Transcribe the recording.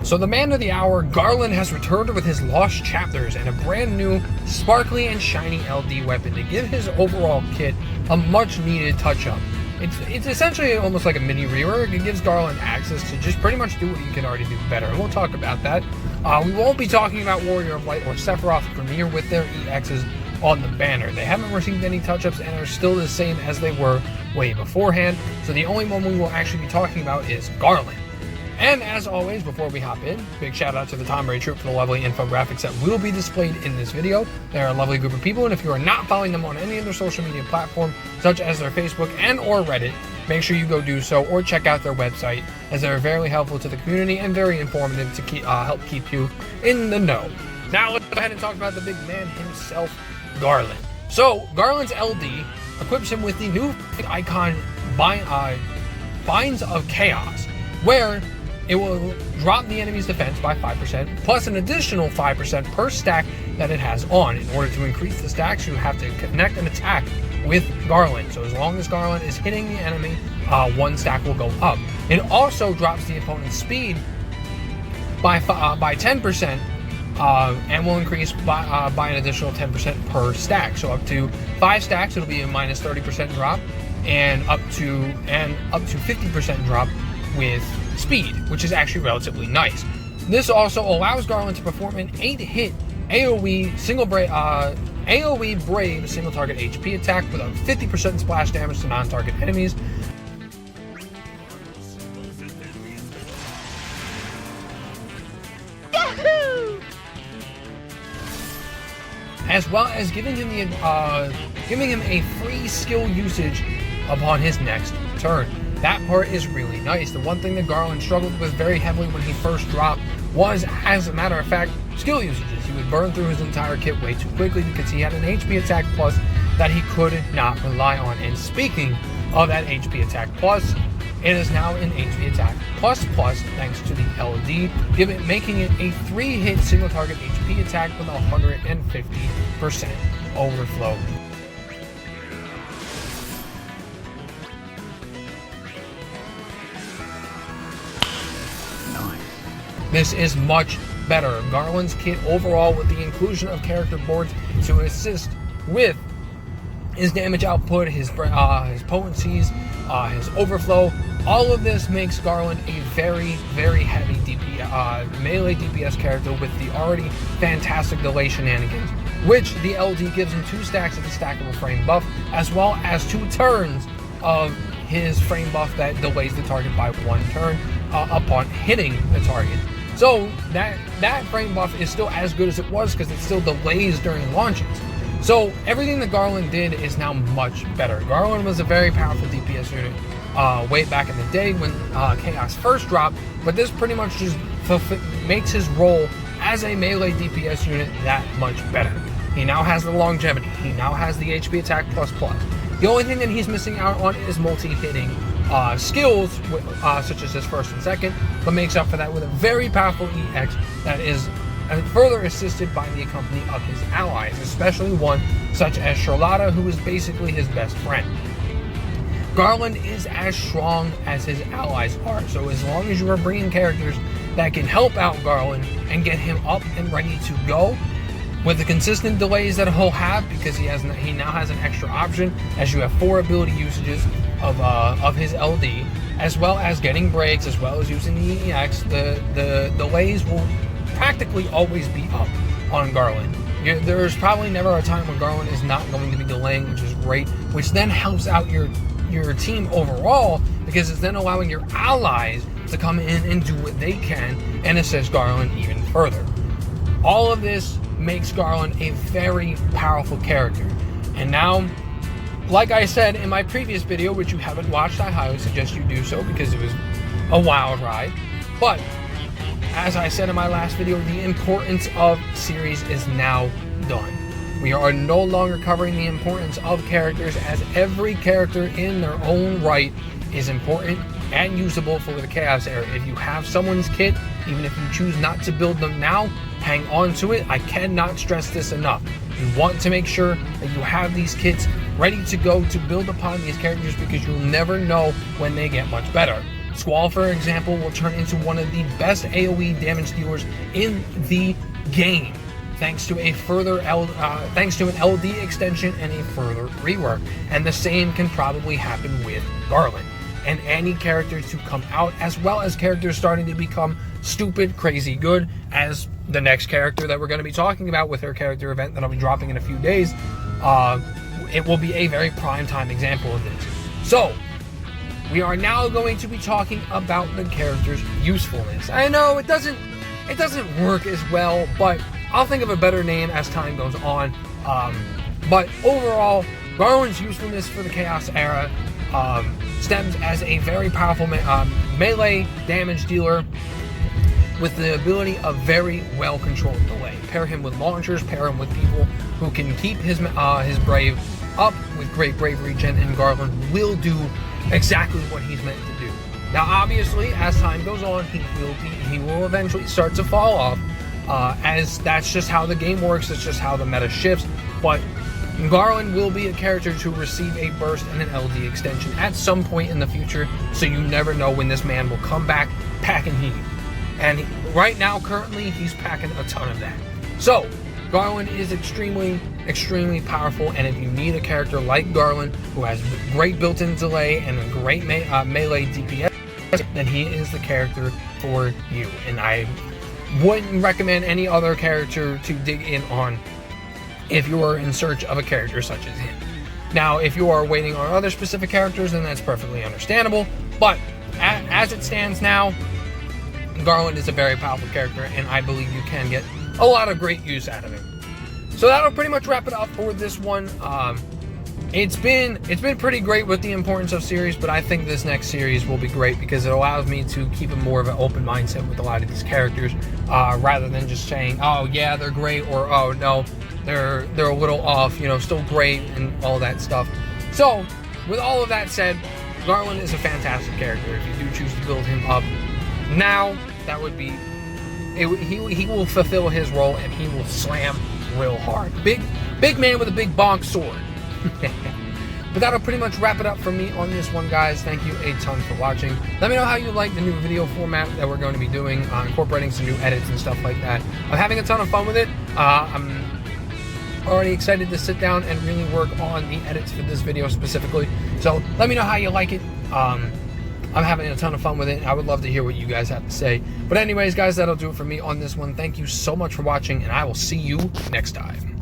So the man of the hour, Garland, has returned with his lost chapters and a brand new, sparkly and shiny LD weapon to give his overall kit a much needed touch-up. It's essentially almost like a mini rework. It gives Garland access to just pretty much do what he can already do better, and we'll talk about that. We won't be talking about Warrior of Light or Sephiroth Premier with their EXs on the banner. They haven't received any touch-ups and are still the same as they were way beforehand, so the only one we will actually be talking about is Garland. And as always, before we hop in, big shout out to the Tom Ray Troop for the lovely infographics that will be displayed in this video. They're a lovely group of people, and if you are not following them on any of their social media platform, such as their Facebook and or Reddit, make sure you go do so or check out their website, as they're very helpful to the community and very informative to help keep you in the know. Now let's go ahead and talk about the big man himself, Garland. So Garland's LD equips him with the new icon Binds of Chaos, where it will drop the enemy's defense by 5%, plus an additional 5% per stack that it has on. In order to increase the stacks, you have to connect an attack with Garland. So as long as Garland is hitting the enemy, one stack will go up. It also drops the opponent's speed by 10%, and will increase by an additional 10% per stack. So up to 5 stacks, it'll be a minus 30% drop, and up to 50% drop with speed, which is actually relatively nice. This also allows Garland to perform an 8-hit AoE Brave single target HP attack with a 50% splash damage to non-target enemies. Yahoo! As well as giving him a free skill usage upon his next turn. That part is really nice. The one thing that Garland struggled with very heavily when he first dropped was, as a matter of fact, skill usages. He would burn through his entire kit way too quickly because he had an HP attack plus that he could not rely on. And speaking of that HP attack plus, it is now an HP attack plus thanks to the LD, making it a 3-hit single target HP attack with 150% overflow. This is much better. Garland's kit overall, with the inclusion of character boards to assist with his damage output, his potencies, his overflow, all of this makes Garland a very, very heavy melee DPS character with the already fantastic delay shenanigans, which the LD gives him 2 stacks of the stackable frame buff, as well as 2 turns of his frame buff that delays the target by 1 turn upon hitting the target. So that frame buff is still as good as it was because it still delays during launches. So everything that Garland did is now much better. Garland was a very powerful DPS unit way back in the day when Chaos first dropped, but this pretty much just makes his role as a melee DPS unit that much better. He now has the longevity. He now has the HP attack plus. The only thing that he's missing out on is multi-hitting skills, such as his first and second, but makes up for that with a very powerful EX that is further assisted by the company of his allies, especially one such as Charlotta, who is basically his best friend. Garland is as strong as his allies are, so as long as you are bringing characters that can help out Garland and get him up and ready to go, with the consistent delays that he'll have, because he now has an extra option, as you have 4 ability usages of his LD, as well as getting breaks, as well as using the EX, the delays will practically always be up on Garland. There's probably never a time when Garland is not going to be delaying, which is great, which then helps out your team overall, because it's then allowing your allies to come in and do what they can and assist Garland even further. All of this makes Garland a very powerful character. And now, like I said in my previous video, which you haven't watched, I highly suggest you do so because it was a wild ride. But as I said in my last video, the importance of series is now done. We are no longer covering the importance of characters, as every character in their own right is important and usable for the Chaos era. If you have someone's kit, even if you choose not to build them now, hang on to it. I cannot stress this enough. You want to make sure that you have these kits ready to go to build upon these characters, because you'll never know when they get much better. Squall, for example, will turn into one of the best AoE damage dealers in the game, thanks to an LD extension and a further rework. And the same can probably happen with Garland and any characters to come out, as well as characters starting to become stupid, crazy good, as the next character that we're going to be talking about with her character event that I'll be dropping in a few days. It will be a very prime time example of this. So, we are now going to be talking about the character's usefulness. I know it doesn't work as well, but I'll think of a better name as time goes on. But overall, Garland's usefulness for the Chaos era stems as a very powerful melee damage dealer with the ability of very well controlled delay. Pair him with launchers, pair him with people who can keep his brave up with great bravery gen, and Garland will do exactly what he's meant to do. Now, obviously, as time goes on, he will eventually start to fall off, as that's just how the game works. It's just how the meta shifts. But Garland will be a character to receive a burst and an LD extension at some point in the future, so you never know when this man will come back packing heat. And right now, currently, he's packing a ton of that. So, Garland is extremely, extremely powerful, and if you need a character like Garland, who has great built-in delay and a great melee DPS, then he is the character for you. And I wouldn't recommend any other character to dig in on if you are in search of a character such as him. Now, if you are waiting on other specific characters, then that's perfectly understandable, but as it stands now, Garland is a very powerful character, and I believe you can get a lot of great use out of him. So that'll pretty much wrap it up for this one. It's been pretty great with the Importance of series, but I think this next series will be great because it allows me to keep a more of an open mindset with a lot of these characters, rather than just saying, oh yeah, they're great, or oh no, they're a little off, you know, still great and all that stuff. So with all of that said, Garland is a fantastic character. If you do choose to build him up now, that would be he will fulfill his role, and he will slam real hard. Big man with a big bonk sword. But that'll pretty much wrap it up for me on this one, guys. Thank you a ton for watching. Let me know how you like the new video format that we're going to be doing, incorporating some new edits and stuff like that. I'm having a ton of fun with it. I'm already excited to sit down and really work on the edits for this video specifically. So let me know how you like it. I'm having a ton of fun with it. I would love to hear what you guys have to say. But anyways, guys, that'll do it for me on this one. Thank you so much for watching, and I will see you next time.